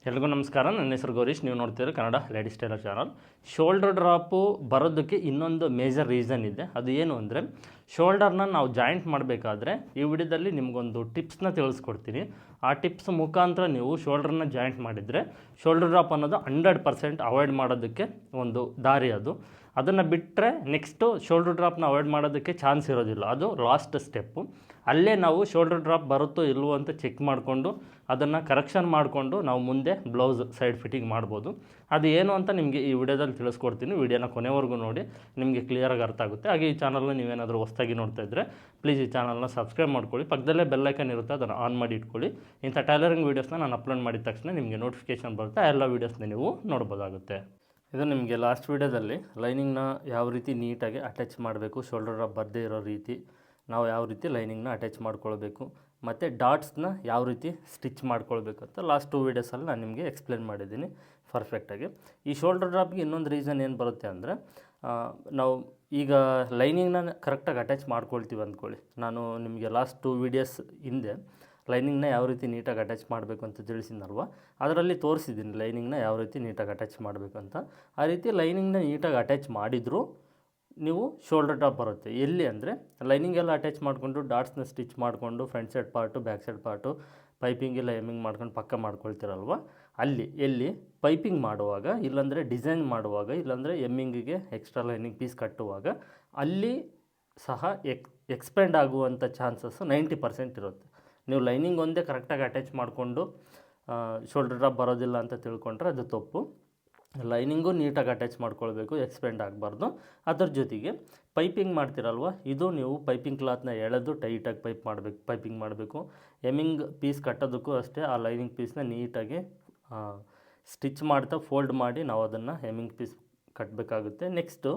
ಎಲ್ರಿಗೂ ನಮಸ್ಕಾರ. ನನ್ನ ಹೆಸರು ಗೌರೀಶ್. ನೀವು ನೋಡ್ತಿದ್ರೆ Kannada ladies tailor channel. Shoulder drop ಬರೋದಕ್ಕೆ ಇನ್ನೊಂದು ಮೇಜರ್ ರೀಸನ್ ಇದೆ. ಅದು ಏನು ಅಂದರೆ, ಶೋಲ್ಡರ್ನ ನಾವು ಜಾಯಿಂಟ್ ಮಾಡಬೇಕಾದ್ರೆ ಈ ವಿಡಿಯೋದಲ್ಲಿ ನಿಮಗೊಂದು ಟಿಪ್ಸ್ನ ತಿಳಿಸ್ಕೊಡ್ತೀನಿ. ಆ ಟಿಪ್ಸ್ ಮುಖಾಂತರ ನೀವು ಶೋಲ್ಡರ್ನ ಜಾಯಿಂಟ್ ಮಾಡಿದರೆ ಶೋಲ್ಡರ್ ಡ್ರಾಪ್ ಅನ್ನೋದು 100% ಅವಾಯ್ಡ್ ಮಾಡೋದಕ್ಕೆ ಒಂದು ದಾರಿ ಅದು. ಅದನ್ನು ಬಿಟ್ಟರೆ ನೆಕ್ಸ್ಟು ಶೋಲ್ಡರ್ ಡ್ರಾಪ್ನ ಅವಾಯ್ಡ್ ಮಾಡೋದಕ್ಕೆ ಚಾನ್ಸ್ ಇರೋದಿಲ್ಲ. ಅದು ಲಾಸ್ಟ್ ಸ್ಟೆಪ್ಪು. ಅಲ್ಲೇ ನಾವು ಶೋಲ್ಡರ್ ಡ್ರಾಪ್ ಬರುತ್ತೋ ಇಲ್ವೋ ಅಂತ ಚೆಕ್ ಮಾಡಿಕೊಂಡು ಅದನ್ನು ಕರೆಕ್ಷನ್ ಮಾಡಿಕೊಂಡು ನಾವು ಮುಂದೆ ಬ್ಲೌಸ್ ಸೈಡ್ ಫಿಟ್ಟಿಂಗ್ ಮಾಡ್ಬೋದು. ಅದು ಏನು ಅಂತ ನಿಮಗೆ ಈ ವಿಡಿಯೋದಲ್ಲಿ ತಿಳಿಸ್ಕೊಡ್ತೀನಿ. ವಿಡಿಯೋನ ಕೊನೆವರೆಗೂ ನೋಡಿ, ನಿಮಗೆ ಕ್ಲಿಯರಾಗಿ ಅರ್ಥ ಆಗುತ್ತೆ. ಹಾಗೆ ಈ ಚಾನಲ್ನ ನೀವೇನಾದರೂ ಹೊಸದಾಗಿ ನೋಡ್ತಾ ಇದ್ದರೆ ಪ್ಲೀಸ್ ಈ ಚಾನಲ್ನ ಸಬ್ಸ್ಕ್ರೈಬ್ ಮಾಡ್ಕೊಳ್ಳಿ. ಪಕ್ಕದಲ್ಲೇ ಬೆಲ್ಲೈಕನ್ ಇರುತ್ತೆ, ಅದನ್ನು ಆನ್ ಮಾಡಿ ಇಟ್ಕೊಳ್ಳಿ. ಇಂಥ ಟೈಲರಿಂಗ್ ವೀಡಿಯೋಸ್ನ ನಾನು ಅಪ್ಲೋಡ್ ಮಾಡಿದ ತಕ್ಷಣ ನಿಮಗೆ ನೋಟಿಫಿಕೇಷನ್ ಬರುತ್ತೆ. ಆ ಎಲ್ಲ ವೀಡಿಯೋಸ್ನ ನೀವು ನೋಡ್ಬೋದಾಗುತ್ತೆ. ಇದು ನಿಮಗೆ ಲಾಸ್ಟ್ ವೀಡಿಯೋದಲ್ಲಿ ಲೈನಿಂಗ್ನ ಯಾವ ರೀತಿ ನೀಟಾಗಿ ಅಟ್ಯಾಚ್ ಮಾಡಬೇಕು, ಶೋಲ್ಡರ್ ಡ್ರಾಪ್ ಬರದೇ ಇರೋ ರೀತಿ ನಾವು ಯಾವ ರೀತಿ ಲೈನಿಂಗ್ನ ಅಟ್ಯಾಚ್ ಮಾಡ್ಕೊಳ್ಬೇಕು, ಮತ್ತು ಡಾಟ್ಸ್ನ ಯಾವ ರೀತಿ ಸ್ಟಿಚ್ ಮಾಡ್ಕೊಳ್ಬೇಕು ಅಂತ ಲಾಸ್ಟ್ 2 ವೀಡಿಯೋಸಲ್ಲಿ ನಾನು ನಿಮಗೆ ಎಕ್ಸ್ಪ್ಲೇನ್ ಮಾಡಿದ್ದೀನಿ ಪರ್ಫೆಕ್ಟಾಗಿ. ಈ ಶೋಲ್ಡರ್ ಡ್ರಾಪ್ಗೆ ಇನ್ನೊಂದು ರೀಸನ್ ಏನು ಬರುತ್ತೆ ಅಂದರೆ, ನಾವು ಈಗ ಲೈನಿಂಗ್ನ ಕರೆಕ್ಟಾಗಿ ಅಟ್ಯಾಚ್ ಮಾಡ್ಕೊಳ್ತೀವಿ ಅಂದ್ಕೊಳ್ಳಿ. ನಾನು ನಿಮಗೆ ಲಾಸ್ಟ್ 2 ವೀಡಿಯೋಸ್ ಹಿಂದೆ ಲೈನಿಂಗ್ನ ಯಾವ ರೀತಿ ನೀಟಾಗಿ ಅಟ್ಯಾಚ್ ಮಾಡಬೇಕು ಅಂತ ತಿಳಿಸಿದ್ನಲ್ವ, ಅದರಲ್ಲಿ ತೋರಿಸಿದ್ದೀನಿ ಲೈನಿಂಗ್ನ ಯಾವ ರೀತಿ ನೀಟಾಗಿ ಅಟ್ಯಾಚ್ ಮಾಡಬೇಕು ಅಂತ. ಆ ರೀತಿ ಲೈನಿಂಗ್ನ ನೀಟಾಗಿ ಅಟ್ಯಾಚ್ ಮಾಡಿದರೂ ನೀವು ಶೋಲ್ಡರ್ ಡ್ರಾಪ್ ಬರುತ್ತೆ. ಎಲ್ಲಿ ಅಂದರೆ, ಲೈನಿಂಗೆಲ್ಲ ಅಟ್ಯಾಚ್ ಮಾಡಿಕೊಂಡು ಡಾಟ್ಸ್ನ ಸ್ಟಿಚ್ ಮಾಡಿಕೊಂಡು front side part back side part ಪೈಪಿಂಗೆಲ್ಲ ಎಮ್ಮಿಂಗ್ ಮಾಡ್ಕೊಂಡು ಪಕ್ಕ ಮಾಡ್ಕೊಳ್ತೀರಲ್ವ, ಅಲ್ಲಿ ಎಲ್ಲಿ ಪೈಪಿಂಗ್ ಮಾಡುವಾಗ, ಇಲ್ಲಾಂದರೆ ಡಿಸೈನ್ ಮಾಡುವಾಗ, ಇಲ್ಲಾಂದರೆ ಎಮ್ಮಿಂಗಿಗೆ ಎಕ್ಸ್ಟ್ರಾ ಲೈನಿಂಗ್ ಪೀಸ್ ಕಟ್ಟುವಾಗ ಅಲ್ಲಿ ಸಹ ಎಕ್ಸ್ಪೆಂಡ್ ಆಗುವಂಥ ಚಾನ್ಸಸ್ಸು 90% ಇರುತ್ತೆ. ನೀವು ಲೈನಿಂಗ್ ಒಂದೇ ಕರೆಕ್ಟಾಗಿ ಅಟ್ಯಾಚ್ ಮಾಡಿಕೊಂಡು ಶೋಲ್ಡರ್ ಡ್ರಾಪ್ ಬರೋದಿಲ್ಲ ಅಂತ ತಿಳ್ಕೊಂಡ್ರೆ ಅದು ತಪ್ಪು. ಲೈನಿಂಗು ನೀಟಾಗಿ ಅಟ್ಯಾಚ್ ಮಾಡ್ಕೊಳ್ಬೇಕು, ಎಕ್ಸ್ಪೆಂಡ್ ಆಗಬಾರ್ದು. ಅದರ ಜೊತೆಗೆ ಪೈಪಿಂಗ್ ಮಾಡ್ತಿರಲ್ವ, ಇದು ನೀವು ಪೈಪಿಂಗ್ ಕ್ಲಾತ್ನ ಎಳೆದು ಟೈಟಾಗಿ ಪೈಪಿಂಗ್ ಮಾಡಬೇಕು. ಎಮ್ಮಿಂಗ್ ಪೀಸ್ ಕಟ್ಟೋದಕ್ಕೂ ಅಷ್ಟೇ ಆ ಲೈನಿಂಗ್ ಪೀಸ್ನ ನೀಟಾಗಿ ಸ್ಟಿಚ್ ಮಾಡ್ತಾ ಫೋಲ್ಡ್ ಮಾಡಿ ನಾವು ಅದನ್ನು ಎಮ್ಮಿಂಗ್ ಪೀಸ್ ಕಟ್ಟಬೇಕಾಗುತ್ತೆ. ನೆಕ್ಸ್ಟು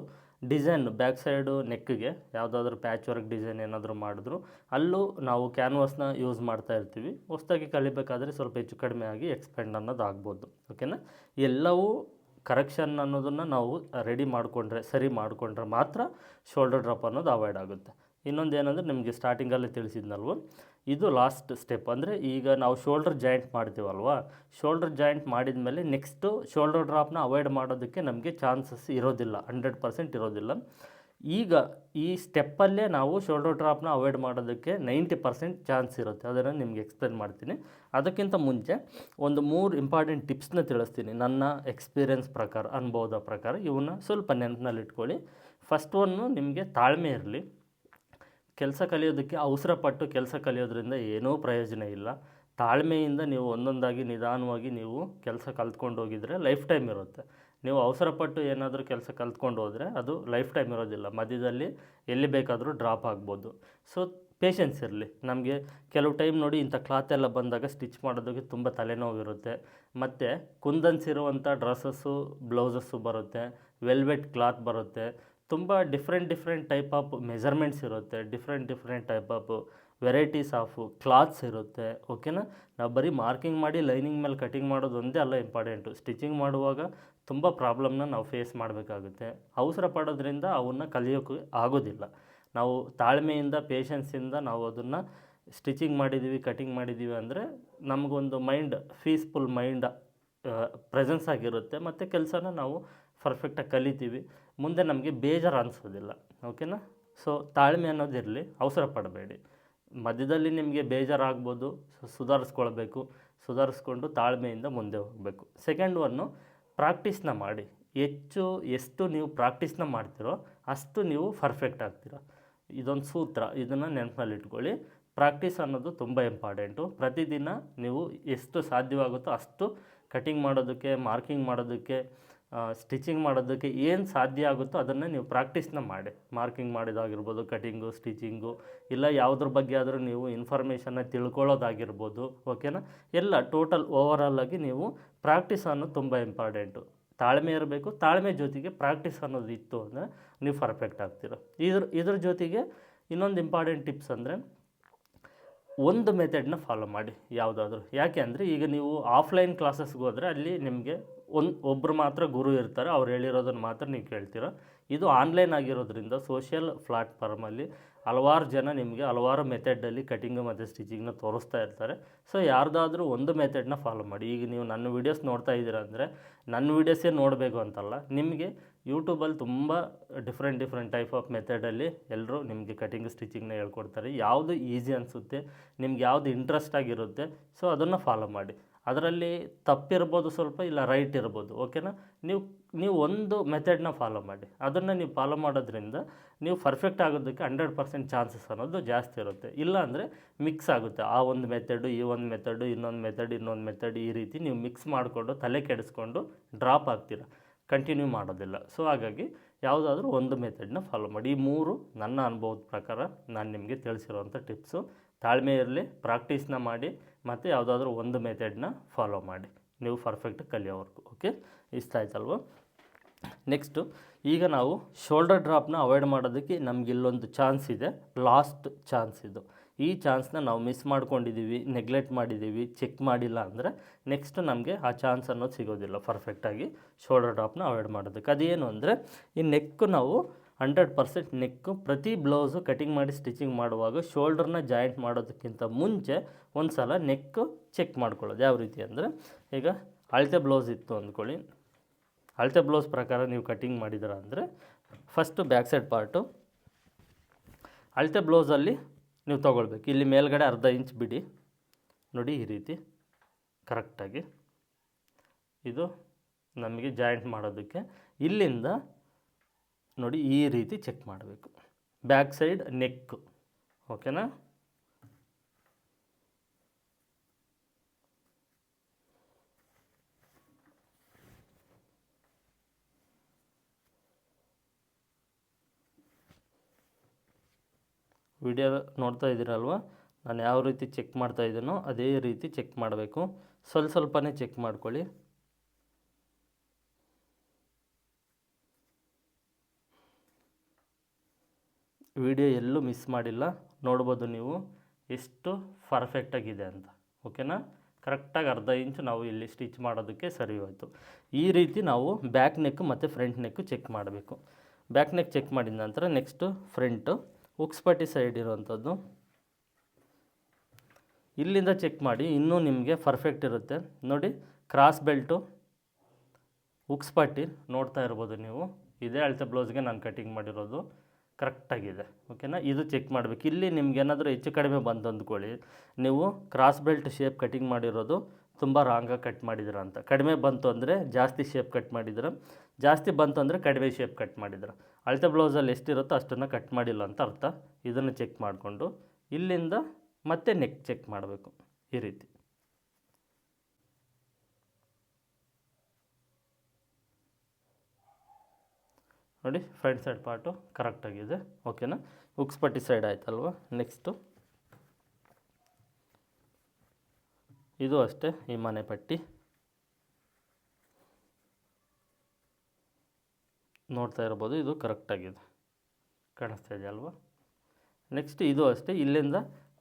ಡಿಸೈನ್ ಬ್ಯಾಕ್ ಸೈಡು ನೆಕ್ಗೆ ಯಾವುದಾದ್ರೂ ಪ್ಯಾಚ್ ವರ್ಕ್ ಡಿಸೈನ್ ಏನಾದರೂ ಮಾಡಿದ್ರು ಅಲ್ಲೂ ನಾವು ಕ್ಯಾನ್ವಾಸ್ನ ಯೂಸ್ ಮಾಡ್ತಾ ಇರ್ತೀವಿ. ಹೊಸದಾಗಿ ಕಲಿಬೇಕಾದ್ರೆ ಸ್ವಲ್ಪ ಹೆಚ್ಚು ಕಡಿಮೆ ಆಗಿ ಎಕ್ಸ್ಪೆಂಡ್ ಅನ್ನೋದು ಆಗ್ಬೋದು. ಓಕೆನಾ? ಎಲ್ಲವೂ ಕರೆಕ್ಷನ್ ಅನ್ನೋದನ್ನು ನಾವು ರೆಡಿ ಮಾಡಿಕೊಂಡ್ರೆ, ಸರಿ ಮಾಡಿಕೊಂಡ್ರೆ ಮಾತ್ರ ಶೋಲ್ಡರ್ ಡ್ರಾಪ್ ಅನ್ನೋದು ಅವಾಯ್ಡ್ ಆಗುತ್ತೆ. ಇನ್ನೊಂದು ಏನಂದರೆ, ನಿಮಗೆ ಸ್ಟಾರ್ಟಿಂಗಲ್ಲೇ ತಿಳಿಸಿದ್ನಲ್ವ, ಇದು ಲಾಸ್ಟ್ ಸ್ಟೆಪ್. ಅಂದರೆ ಈಗ ನಾವು ಶೋಲ್ಡರ್ ಜಾಯಿಂಟ್ ಮಾಡ್ತೀವಲ್ವ, ಶೋಲ್ಡರ್ ಜಾಯಿಂಟ್ ಮಾಡಿದ ಮೇಲೆ ನೆಕ್ಸ್ಟು ಶೋಲ್ಡರ್ ಡ್ರಾಪ್ನ ಅವಾಯ್ಡ್ ಮಾಡೋದಕ್ಕೆ ನಮಗೆ ಚಾನ್ಸಸ್ ಇರೋದಿಲ್ಲ, 100% ಇರೋದಿಲ್ಲ. ಈಗ ಈ ಸ್ಟೆಪ್ಪಲ್ಲೇ ನಾವು ಶೋಲ್ಡರ್ ಡ್ರಾಪ್ನ ಅವಾಯ್ಡ್ ಮಾಡೋದಕ್ಕೆ 90% ಚಾನ್ಸ್ ಇರುತ್ತೆ. ಅದನ್ನು ನಿಮಗೆ ಎಕ್ಸ್ಪ್ಲೇನ್ ಮಾಡ್ತೀನಿ. ಅದಕ್ಕಿಂತ ಮುಂಚೆ ಒಂದು 3 ಇಂಪಾರ್ಟೆಂಟ್ ಟಿಪ್ಸ್ನ ತಿಳಿಸ್ತೀನಿ ನನ್ನ ಎಕ್ಸ್ಪೀರಿಯೆನ್ಸ್ ಪ್ರಕಾರ, ಅನುಭವದ ಪ್ರಕಾರ. ಇವನ್ನ ಸ್ವಲ್ಪ ನೆನಪಿನಲ್ಲಿ ಇಟ್ಕೊಳ್ಳಿ. ಫಸ್ಟ್ ಒನ್ನು, ನಿಮಗೆ ತಾಳ್ಮೆ ಇರಲಿ. ಕೆಲಸ ಕಲಿಯೋದಕ್ಕೆ ಅವಸರಪಟ್ಟು ಕೆಲಸ ಕಲಿಯೋದ್ರಿಂದ ಏನೂ ಪ್ರಯೋಜನ ಇಲ್ಲ. ತಾಳ್ಮೆಯಿಂದ ನೀವು ಒಂದೊಂದಾಗಿ ನಿಧಾನವಾಗಿ ನೀವು ಕೆಲಸ ಕಲ್ತ್ಕೊಂಡು ಹೋಗಿದರೆ ಲೈಫ್ ಟೈಮ್ ಇರುತ್ತೆ. ನೀವು ಅವಸರಪಟ್ಟು ಏನಾದರೂ ಕೆಲಸ ಕಲ್ತ್ಕೊಂಡು ಹೋದರೆ ಅದು ಲೈಫ್ ಟೈಮ್ ಇರೋದಿಲ್ಲ. ಮಧ್ಯದಲ್ಲಿ ಎಲ್ಲಿ ಬೇಕಾದರೂ ಡ್ರಾಪ್ ಆಗ್ಬೋದು. ಸೊ ಪೇಷನ್ಸ್ ಇರಲಿ. ನಮಗೆ ಕೆಲವು ಟೈಮ್ ನೋಡಿ, ಇಂಥ ಕ್ಲಾತ್ ಎಲ್ಲ ಬಂದಾಗ ಸ್ಟಿಚ್ ಮಾಡೋದಕ್ಕೆ ತುಂಬ ತಲೆನೋವಿರುತ್ತೆ. ಮತ್ತು ಕುಂದನ್ಸಿರುವಂಥ ಡ್ರೆಸ್ಸಸ್ಸು ಬ್ಲೌಸಸ್ಸು ಬರುತ್ತೆ, ವೆಲ್ವೆಟ್ ಕ್ಲಾತ್ ಬರುತ್ತೆ, ತುಂಬ ಡಿಫ್ರೆಂಟ್ ಟೈಪ್ ಆಫ್ ಮೆಜರ್ಮೆಂಟ್ಸ್ ಇರುತ್ತೆ, different type of varieties of clothes ಇರುತ್ತೆ. ಓಕೆನಾ? ನಾವು ಬರೀ ಮಾರ್ಕಿಂಗ್ ಮಾಡಿ ಲೈನಿಂಗ್ ಮೇಲೆ ಕಟಿಂಗ್ ಮಾಡೋದು ಒಂದೇ ಅಲ್ಲ ಇಂಪಾರ್ಟೆಂಟು. ಸ್ಟಿಚಿಂಗ್ ಮಾಡುವಾಗ ತುಂಬ ಪ್ರಾಬ್ಲಮ್ನ ನಾವು ಫೇಸ್ ಮಾಡಬೇಕಾಗುತ್ತೆ. ಅವಸರ ಪಡೋದ್ರಿಂದ ಅವನ್ನ ಕಲಿಯೋಕ್ಕೆ ಆಗೋದಿಲ್ಲ. ನಾವು ತಾಳ್ಮೆಯಿಂದ, ಪೇಷನ್ಸಿಂದ ನಾವು ಅದನ್ನು ಸ್ಟಿಚಿಂಗ್ ಮಾಡಿದ್ದೀವಿ, ಕಟಿಂಗ್ ಮಾಡಿದ್ದೀವಿ ಅಂದರೆ ನಮಗೊಂದು ಪೀಸ್ಫುಲ್ ಮೈಂಡ್ ಪ್ರೆಸೆನ್ಸ್ ಆಗಿರುತ್ತೆ. ಮತ್ತು ಕೆಲಸನ ನಾವು ಪರ್ಫೆಕ್ಟಾಗಿ ಕಲಿತೀವಿ. ಮುಂದೆ ನಮಗೆ ಬೇಜಾರು ಅನಿಸೋದಿಲ್ಲ. ಓಕೆನಾ? ಸೊ ತಾಳ್ಮೆ ಅನ್ನೋದಿರಲಿ, ಅವಸರ ಪಡಬೇಡಿ. ಮಧ್ಯದಲ್ಲಿ ನಿಮಗೆ ಬೇಜಾರಾಗ್ಬೋದು, ಸುಧಾರಿಸ್ಕೊಂಡು ತಾಳ್ಮೆಯಿಂದ ಮುಂದೆ ಹೋಗಬೇಕು. ಸೆಕೆಂಡ್ ಒನ್ನು, ಪ್ರಾಕ್ಟೀಸ್ನ ಮಾಡಿ. ಎಷ್ಟು ನೀವು ಪ್ರಾಕ್ಟೀಸ್ನ ಮಾಡ್ತೀರೋ ಅಷ್ಟು ನೀವು ಪರ್ಫೆಕ್ಟ್ ಆಗ್ತೀರ. ಇದೊಂದು ಸೂತ್ರ, ಇದನ್ನು ನೆನಪಲ್ಲಿ ಇಟ್ಕೊಳ್ಳಿ. ಪ್ರಾಕ್ಟೀಸ್ ಅನ್ನೋದು ತುಂಬ ಇಂಪಾರ್ಟೆಂಟು. ಪ್ರತಿದಿನ ನೀವು ಎಷ್ಟು ಸಾಧ್ಯವಾಗುತ್ತೋ ಅಷ್ಟು ಕಟಿಂಗ್ ಮಾಡೋದಕ್ಕೆ, ಮಾರ್ಕಿಂಗ್ ಮಾಡೋದಕ್ಕೆ, ಸ್ಟಿಚಿಂಗ್ ಮಾಡೋದಕ್ಕೆ ಏನು ಸಾಧ್ಯ ಆಗುತ್ತೋ ಅದನ್ನು ನೀವು ಪ್ರಾಕ್ಟೀಸ್ನ ಮಾಡಿ. ಮಾರ್ಕಿಂಗ್ ಮಾಡೋದಾಗಿರ್ಬೋದು, ಕಟಿಂಗು, ಸ್ಟಿಚಿಂಗು, ಇಲ್ಲ ಯಾವುದ್ರ ಬಗ್ಗೆ ಆದರೂ ನೀವು ಇನ್ಫಾರ್ಮೇಷನ್ನ ತಿಳ್ಕೊಳ್ಳೋದಾಗಿರ್ಬೋದು. ಓಕೆನಾ? ಎಲ್ಲ ಟೋಟಲ್ ಓವರಾಲಾಗಿ ನೀವು ಪ್ರಾಕ್ಟೀಸ್ ಅನ್ನೋದು ತುಂಬ ಇಂಪಾರ್ಟೆಂಟು. ತಾಳ್ಮೆ ಇರಬೇಕು. ತಾಳ್ಮೆ ಜೊತೆಗೆ ಪ್ರಾಕ್ಟೀಸ್ ಅನ್ನೋದು ಇತ್ತು ಅಂದರೆ ನೀವು ಪರ್ಫೆಕ್ಟ್ ಆಗ್ತೀರ. ಇದ್ರ ಜೊತೆಗೆ ಇನ್ನೊಂದು ಇಂಪಾರ್ಟೆಂಟ್ ಟಿಪ್ಸ್ ಅಂದರೆ, ಒಂದು ಮೆಥಡ್ನ ಫಾಲೋ ಮಾಡಿ ಯಾವುದಾದ್ರೂ. ಯಾಕೆ ಅಂದರೆ, ಈಗ ನೀವು ಆಫ್ಲೈನ್ ಕ್ಲಾಸಸ್ಗೆ ಹೋದರೆ ಅಲ್ಲಿ ನಿಮಗೆ ಒಬ್ಬರು ಮಾತ್ರ ಗುರು ಇರ್ತಾರೆ, ಅವ್ರು ಹೇಳಿರೋದನ್ನು ಮಾತ್ರ ನೀವು ಕೇಳ್ತೀರ. ಇದು ಆನ್ಲೈನ್ ಆಗಿರೋದ್ರಿಂದ ಸೋಷಿಯಲ್ ಪ್ಲಾಟ್ಫಾರ್ಮಲ್ಲಿ ಹಲವಾರು ಜನ ನಿಮಗೆ ಹಲವಾರು ಮೆಥಡಲ್ಲಿ ಕಟಿಂಗು ಮತ್ತು ಸ್ಟಿಚಿಂಗ್ನ ತೋರಿಸ್ತಾ ಇರ್ತಾರೆ. ಸೊ ಯಾರ್ದಾದ್ರೂ ಒಂದು ಮೆಥಡ್ನ ಫಾಲೋ ಮಾಡಿ. ಈಗ ನೀವು ನನ್ನ ವೀಡಿಯೋಸ್ ನೋಡ್ತಾ ಇದ್ದೀರಾ ಅಂದರೆ ನನ್ನ ವೀಡಿಯೋಸೇ ನೋಡಬೇಕು ಅಂತಲ್ಲ, ನಿಮಗೆ ಯೂಟ್ಯೂಬಲ್ಲಿ ತುಂಬ ಡಿಫ್ರೆಂಟ್ ಟೈಪ್ ಆಫ್ ಮೆಥಡಲ್ಲಿ ಎಲ್ಲರೂ ನಿಮಗೆ ಕಟಿಂಗ್ ಸ್ಟಿಚಿಂಗ್ನ ಹೇಳ್ಕೊಡ್ತಾರೆ. ಯಾವುದು ಈಸಿ ಅನಿಸುತ್ತೆ, ನಿಮ್ಗೆ ಯಾವುದು ಇಂಟ್ರೆಸ್ಟ್ ಆಗಿರುತ್ತೆ, ಸೊ ಅದನ್ನು ಫಾಲೋ ಮಾಡಿ. ಅದರಲ್ಲಿ ತಪ್ಪಿರ್ಬೋದು ಸ್ವಲ್ಪ, ಇಲ್ಲ ರೈಟ್ ಇರ್ಬೋದು, ಓಕೆನಾ. ನೀವು ಒಂದು ಮೆಥಡ್ನ ಫಾಲೋ ಮಾಡಿ. ಅದನ್ನು ನೀವು ಫಾಲೋ ಮಾಡೋದ್ರಿಂದ ನೀವು ಪರ್ಫೆಕ್ಟ್ ಆಗೋದಕ್ಕೆ 100% ಚಾನ್ಸಸ್ ಅನ್ನೋದು ಜಾಸ್ತಿ ಇರುತ್ತೆ. ಇಲ್ಲ ಅಂದರೆ ಮಿಕ್ಸ್ ಆಗುತ್ತೆ. ಆ ಒಂದು ಮೆಥಡು, ಈ ಒಂದು ಮೆಥಡು, ಇನ್ನೊಂದು ಮೆಥಡ್ ಈ ರೀತಿ ನೀವು ಮಿಕ್ಸ್ ಮಾಡಿಕೊಂಡು ತಲೆ ಕೆಡಿಸ್ಕೊಂಡು ಡ್ರಾಪ್ ಆಗ್ತೀರ, ಕಂಟಿನ್ಯೂ ಮಾಡೋದಿಲ್ಲ. ಸೊ ಹಾಗಾಗಿ ಯಾವುದಾದ್ರೂ ಒಂದು ಮೆಥಡ್ನ ಫಾಲೋ ಮಾಡಿ. ಈ 3 ನನ್ನ ಅನುಭವದ ಪ್ರಕಾರ ನಾನು ನಿಮಗೆ ತಿಳಿಸಿರುವಂಥ ಟಿಪ್ಸು. ತಾಳ್ಮೆ ಇರಲಿ, ಪ್ರಾಕ್ಟೀಸ್ನ ಮಾಡಿ, ಮತ್ತು ಯಾವುದಾದ್ರೂ ಒಂದು ಮೆಥಡ್ನ ಫಾಲೋ ಮಾಡಿ ನೀವು ಪರ್ಫೆಕ್ಟ್ ಕಲಿಯೋವರೆಗೂ. ಓಕೆ, ಇಷ್ಟ ಆಯ್ತಲ್ವ. ನೆಕ್ಸ್ಟು ಈಗ ನಾವು ಶೋಲ್ಡರ್ ಡ್ರಾಪ್ನ ಅವಾಯ್ಡ್ ಮಾಡೋದಕ್ಕೆ ನಮ್ಗೆ ಇಲ್ಲೊಂದು ಚಾನ್ಸ್ ಇದೆ, ಲಾಸ್ಟ್ ಚಾನ್ಸ್ ಇದು. ಈ ಚಾನ್ಸ್ನ ನಾವು ಮಿಸ್ ಮಾಡ್ಕೊಂಡಿದ್ದೀವಿ, ನೆಗ್ಲೆಕ್ಟ್ ಮಾಡಿದ್ದೀವಿ, ಚೆಕ್ ಮಾಡಿಲ್ಲ ಅಂದರೆ ನೆಕ್ಸ್ಟ್ ನಮಗೆ ಆ ಚಾನ್ಸ್ ಅನ್ನೋದು ಸಿಗೋದಿಲ್ಲ ಪರ್ಫೆಕ್ಟಾಗಿ ಶೋಲ್ಡರ್ ಡ್ರಾಪ್ನ ಅವಾಯ್ಡ್ ಮಾಡೋದಕ್ಕೆ. ಅದೇನು ಅಂದರೆ ಈ ನೆಕ್ಕು ನಾವು 100% ನೆಕ್ಕು ಪ್ರತಿ ಬ್ಲೌಸು ಕಟಿಂಗ್ ಮಾಡಿ ಸ್ಟಿಚಿಂಗ್ ಮಾಡುವಾಗ ಶೋಲ್ಡರ್ನ ಜಾಯಿಂಟ್ ಮಾಡೋದಕ್ಕಿಂತ ಮುಂಚೆ ಒಂದು ಸಲ ನೆಕ್ಕು ಚೆಕ್ ಮಾಡ್ಕೊಳ್ಳೋದು. ಯಾವ ರೀತಿ ಅಂದರೆ, ಈಗ ಅಳತೆ ಬ್ಲೌಸ್ ಇತ್ತು ಅಂದ್ಕೊಳ್ಳಿ, ಅಳತೆ ಬ್ಲೌಸ್ ಪ್ರಕಾರ ನೀವು ಕಟಿಂಗ್ ಮಾಡಿದ್ದೀರ ಅಂದರೆ ಫಸ್ಟು ಬ್ಯಾಕ್ ಸೈಡ್ ಪಾರ್ಟು ಅಳತೆ ಬ್ಲೌಸಲ್ಲಿ ನೀವು ತೊಗೊಳ್ಬೇಕು. ಇಲ್ಲಿ ಮೇಲ್ಗಡೆ ಅರ್ಧ ಇಂಚ್ ಬಿಡಿ, ನೋಡಿ ಈ ರೀತಿ ಕರೆಕ್ಟಾಗಿ ಇದು ನಮಗೆ ಜಾಯಿಂಟ್ ಮಾಡೋದಕ್ಕೆ. ಇಲ್ಲಿಂದ ನೋಡಿ ಈ ರೀತಿ ಚೆಕ್ ಮಾಡಬೇಕು, ಬ್ಯಾಕ್ ಸೈಡ್ ನೆಕ್ಕು, ಓಕೆನಾ. ವಿಡಿಯೋ ನೋಡ್ತಾ ಇದ್ದೀರಲ್ವ, ನಾನು ಯಾವ ರೀತಿ ಚೆಕ್ ಮಾಡ್ತಾ ಇದ್ದೀನೋ ಅದೇ ರೀತಿ ಚೆಕ್ ಮಾಡಬೇಕು. ಸ್ವಲ್ಪನೇ ಚೆಕ್ ಮಾಡ್ಕೊಳ್ಳಿ. ವಿಡಿಯೋ ಎಲ್ಲೂ ಮಿಸ್ ಮಾಡಿಲ್ಲ, ನೋಡ್ಬೋದು ನೀವು ಎಷ್ಟು ಪರ್ಫೆಕ್ಟಾಗಿದೆ ಅಂತ, ಓಕೆನಾ. ಕರೆಕ್ಟಾಗಿ ಅರ್ಧ ಇಂಚು ನಾವು ಇಲ್ಲಿ ಸ್ಟಿಚ್ ಮಾಡೋದಕ್ಕೆ ಸರಿ ಹೋಯಿತು. ಈ ರೀತಿ ನಾವು ಬ್ಯಾಕ್ ನೆಕ್ ಮತ್ತು ಫ್ರಂಟ್ ನೆಕ್ಕು ಚೆಕ್ ಮಾಡಬೇಕು. ಬ್ಯಾಕ್ ನೆಕ್ ಚೆಕ್ ಮಾಡಿದ ನಂತರ ನೆಕ್ಸ್ಟು ಫ್ರಂಟು ಉಕ್ಸ್ಪಟ್ಟಿ ಸೈಡ್ ಇರುವಂಥದ್ದು ಇಲ್ಲಿಂದ ಚೆಕ್ ಮಾಡಿ, ಇನ್ನೂ ನಿಮಗೆ ಪರ್ಫೆಕ್ಟ್ ಇರುತ್ತೆ. ನೋಡಿ ಕ್ರಾಸ್ ಬೆಲ್ಟು ಉಕ್ಸ್ಪಟ್ಟಿ ನೋಡ್ತಾ ಇರ್ಬೋದು ನೀವು, ಇದೇ ಅಳತೆ ಬ್ಲೌಸ್ಗೆ ನಾನು ಕಟಿಂಗ್ ಮಾಡಿರೋದು, ಕರೆಕ್ಟಾಗಿದೆ, ಓಕೆನಾ. ಇದು ಚೆಕ್ ಮಾಡಬೇಕು. ಇಲ್ಲಿ ನಿಮ್ಗೆ ಏನಾದರೂ ಹೆಚ್ಚು ಕಡಿಮೆ ಬಂತು ಅಂದ್ಕೊಳ್ಳಿ, ನೀವು ಕ್ರಾಸ್ ಬೆಲ್ಟ್ ಶೇಪ್ ಕಟಿಂಗ್ ಮಾಡಿರೋದು ತುಂಬ ರಾಂಗಾಗಿ ಕಟ್ ಮಾಡಿದ್ದೀರ ಅಂತ. ಕಡಿಮೆ ಬಂತು ಅಂದರೆ ಜಾಸ್ತಿ ಶೇಪ್ ಕಟ್ ಮಾಡಿದ್ದೀರ, ಜಾಸ್ತಿ ಬಂತು ಅಂದರೆ ಕಡಿಮೆ ಶೇಪ್ ಕಟ್ ಮಾಡಿದ್ದೀರ. ಅಳತೆ ಬ್ಲೌಸಲ್ಲಿ ಎಷ್ಟಿರುತ್ತೋ ಅಷ್ಟನ್ನು ಕಟ್ ಮಾಡಿಲ್ಲ ಅಂತ ಅರ್ಥ. ಇದನ್ನು ಚೆಕ್ ಮಾಡಿಕೊಂಡು ಇಲ್ಲಿಂದ ಮತ್ತೆ ನೆಕ್ ಚೆಕ್ ಮಾಡಬೇಕು ಈ ರೀತಿ. ನೋಡಿ ಫ್ರಂಟ್ ಸೈಡ್ ಪಾರ್ಟು ಕರೆಕ್ಟಾಗಿದೆ, ಓಕೆನಾ. ಉಕ್ಸ್ಪಟ್ಟಿ ಸೈಡ್ ಆಯ್ತಲ್ವ. ನೆಕ್ಸ್ಟು ಇದು ಅಷ್ಟೇ, ಈ ಮನೆ ಪಟ್ಟಿ ನೋಡ್ತಾ ಇರ್ಬೋದು, ಇದು ಕರೆಕ್ಟಾಗಿದೆ, ಕಾಣಿಸ್ತಾ ಇದೆ ಅಲ್ವಾ. ನೆಕ್ಸ್ಟ್ ಇದು ಅಷ್ಟೇ, ಇಲ್ಲಿಂದ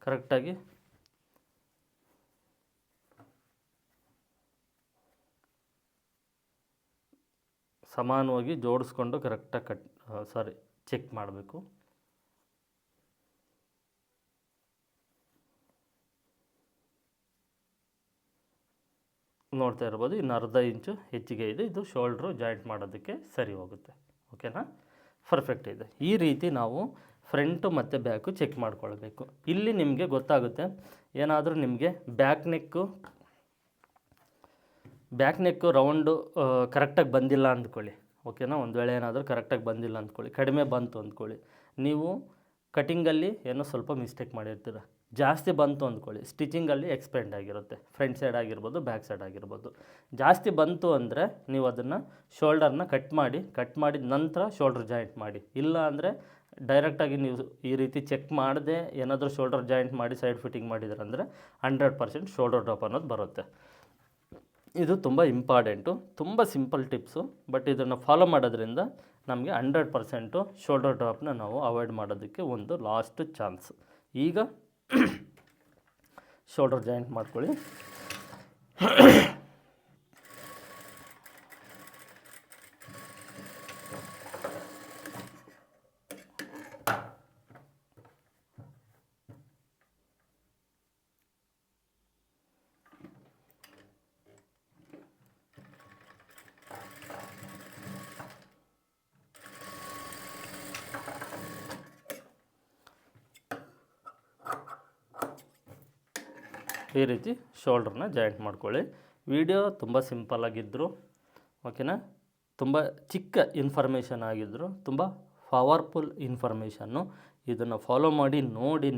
ಕರೆಕ್ಟಾಗಿ ಸಮಾನವಾಗಿ ಜೋಡಿಸ್ಕೊಂಡು ಕರೆಕ್ಟಾಗಿ ಚೆಕ್ ಮಾಡಬೇಕು. ನೋಡ್ತಾ ಇರ್ಬೋದು, ಇನ್ನು ಅರ್ಧ ಇಂಚು ಹೆಚ್ಚಿಗೆ ಇದೆ, ಇದು ಶೋಲ್ಡ್ರು ಜಾಯಿಂಟ್ ಮಾಡೋದಕ್ಕೆ ಸರಿ ಹೋಗುತ್ತೆ, ಓಕೆನಾ. ಪರ್ಫೆಕ್ಟ್ ಇದೆ. ಈ ರೀತಿ ನಾವು ಫ್ರಂಟು ಮತ್ತು ಬ್ಯಾಕು ಚೆಕ್ ಮಾಡ್ಕೊಳ್ಬೇಕು. ಇಲ್ಲಿ ನಿಮಗೆ ಗೊತ್ತಾಗುತ್ತೆ, ಏನಾದರೂ ನಿಮಗೆ ಬ್ಯಾಕ್ ನೆಕ್ಕು ರೌಂಡು ಕರೆಕ್ಟಾಗಿ ಬಂದಿಲ್ಲ ಅಂದ್ಕೊಳ್ಳಿ, ಓಕೆನಾ. ಒಂದು ವೇಳೆ ಏನಾದರೂ ಕರೆಕ್ಟಾಗಿ ಬಂದಿಲ್ಲ ಅಂದ್ಕೊಳ್ಳಿ, ಕಡಿಮೆ ಬಂತು ಅಂದ್ಕೊಳ್ಳಿ, ನೀವು ಕಟಿಂಗಲ್ಲಿ ಏನೋ ಸ್ವಲ್ಪ ಮಿಸ್ಟೇಕ್ ಮಾಡಿರ್ತೀರ. ಜಾಸ್ತಿ ಬಂತು ಅಂದ್ಕೊಳ್ಳಿ, ಸ್ಟಿಚಿಂಗಲ್ಲಿ ಎಕ್ಸ್ಪೆಂಡ್ ಆಗಿರುತ್ತೆ, ಫ್ರಂಟ್ ಸೈಡ್ ಆಗಿರ್ಬೋದು, ಬ್ಯಾಕ್ ಸೈಡ್ ಆಗಿರ್ಬೋದು. ಜಾಸ್ತಿ ಬಂತು ಅಂದರೆ ನೀವು ಅದನ್ನು ಶೋಲ್ಡರ್ನ ಕಟ್ ಮಾಡಿದ ನಂತರ ಶೋಲ್ಡರ್ ಜಾಯಿಂಟ್ ಮಾಡಿ. ಇಲ್ಲ ಅಂದರೆ ಡೈರೆಕ್ಟಾಗಿ ನೀವು ಈ ರೀತಿ ಚೆಕ್ ಮಾಡದೆ ಏನಾದರೂ ಶೋಲ್ಡರ್ ಜಾಯಿಂಟ್ ಮಾಡಿ ಸೈಡ್ ಫಿಟ್ಟಿಂಗ್ ಮಾಡಿದ್ರಂದರೆ 100% ಶೋಲ್ಡರ್ ಡ್ರಾಪ್ ಅನ್ನೋದು ಬರುತ್ತೆ. ಇದು ತುಂಬ ಇಂಪಾರ್ಟೆಂಟು, ತುಂಬ ಸಿಂಪಲ್ ಟಿಪ್ಸು, ಬಟ್ ಇದನ್ನು ಫಾಲೋ ಮಾಡೋದ್ರಿಂದ ನಮಗೆ 100% ಶೋಲ್ಡರ್ ಡ್ರಾಪ್ನ ನಾವು ಅವಾಯ್ಡ್ ಮಾಡೋದಕ್ಕೆ ಒಂದು ಲಾಸ್ಟ್ ಚಾನ್ಸ್. ಈಗ ಶೋಲ್ಡರ್ ಜಾಯಿಂಟ್ ಮಾಡ್ಕೊಳ್ಳಿ. ಈ ರೀತಿ ಶೋಲ್ಡ್ರನ್ನ ಜಾಯಿಂಟ್ ಮಾಡ್ಕೊಳ್ಳಿ. ವಿಡಿಯೋ ತುಂಬ ಸಿಂಪಲ್ಲಾಗಿದ್ದರು, ಓಕೆನಾ, ತುಂಬ ಚಿಕ್ಕ ಇನ್ಫಾರ್ಮೇಷನ್ ಆಗಿದ್ದರು, ತುಂಬ ಪವರ್ಫುಲ್ ಇನ್ಫಾರ್ಮೇಷನ್ನು. ಇದನ್ನು ಫಾಲೋ ಮಾಡಿ ನೋಡಿ,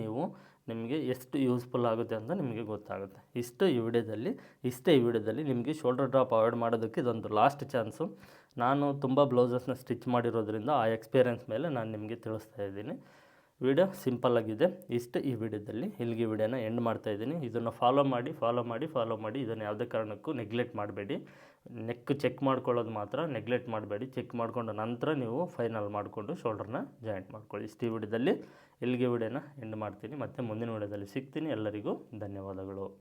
ನಿಮಗೆ ಎಷ್ಟು ಯೂಸ್ಫುಲ್ ಆಗುತ್ತೆ ಅಂತ ನಿಮಗೆ ಗೊತ್ತಾಗುತ್ತೆ. ಇಷ್ಟೇ ಈ ವಿಡಿಯೋದಲ್ಲಿ ನಿಮಗೆ ಶೋಲ್ಡರ್ ಡ್ರಾಪ್ ಅವಾಯ್ಡ್ ಮಾಡೋದಕ್ಕೆ ಇದೊಂದು ಲಾಸ್ಟ್ ಚಾನ್ಸು. ನಾನು ತುಂಬ ಬ್ಲೌಸಸ್ನ ಸ್ಟಿಚ್ ಮಾಡಿರೋದ್ರಿಂದ ಆ ಎಕ್ಸ್ಪೀರಿಯೆನ್ಸ್ ಮೇಲೆ ನಾನು ನಿಮಗೆ ತಿಳಿಸ್ತಾ ಇದ್ದೀನಿ. ವಿಡಿಯೋ ಸಿಂಪಲ್ಲಾಗಿದೆ. ಇಷ್ಟು ಈ ವಿಡಿಯೋದಲ್ಲಿ. ಇಲ್ಲಿಗೆ ವಿಡಿಯೋನ ಎಂಡ್ ಮಾಡ್ತಾಯಿದ್ದೀನಿ. ಇದನ್ನು ಫಾಲೋ ಮಾಡಿ. ಇದನ್ನು ಯಾವುದೇ ಕಾರಣಕ್ಕೂ ನೆಗ್ಲೆಕ್ಟ್ ಮಾಡಬೇಡಿ. ನೆಕ್ ಚೆಕ್ ಮಾಡ್ಕೊಳ್ಳೋದು ಮಾತ್ರ ನೆಗ್ಲೆಕ್ಟ್ ಮಾಡಬೇಡಿ. ಚೆಕ್ ಮಾಡಿಕೊಂಡು ನಂತರ ನೀವು ಫೈನಲ್ ಮಾಡಿಕೊಂಡು ಶೋಲ್ಡರ್ನ ಜಾಯಿಂಟ್ ಮಾಡ್ಕೊಳ್ಳಿ. ಇಷ್ಟು ಈ ವಿಡಿಯೋದಲ್ಲಿ. ಇಲ್ಲಿಗೆ ವಿಡಿಯೋನ ಎಂಡ್ ಮಾಡ್ತೀನಿ. ಮತ್ತೆ ಮುಂದಿನ ವಿಡಿಯೋದಲ್ಲಿ ಸಿಗ್ತೀನಿ. ಎಲ್ಲರಿಗೂ ಧನ್ಯವಾದಗಳು.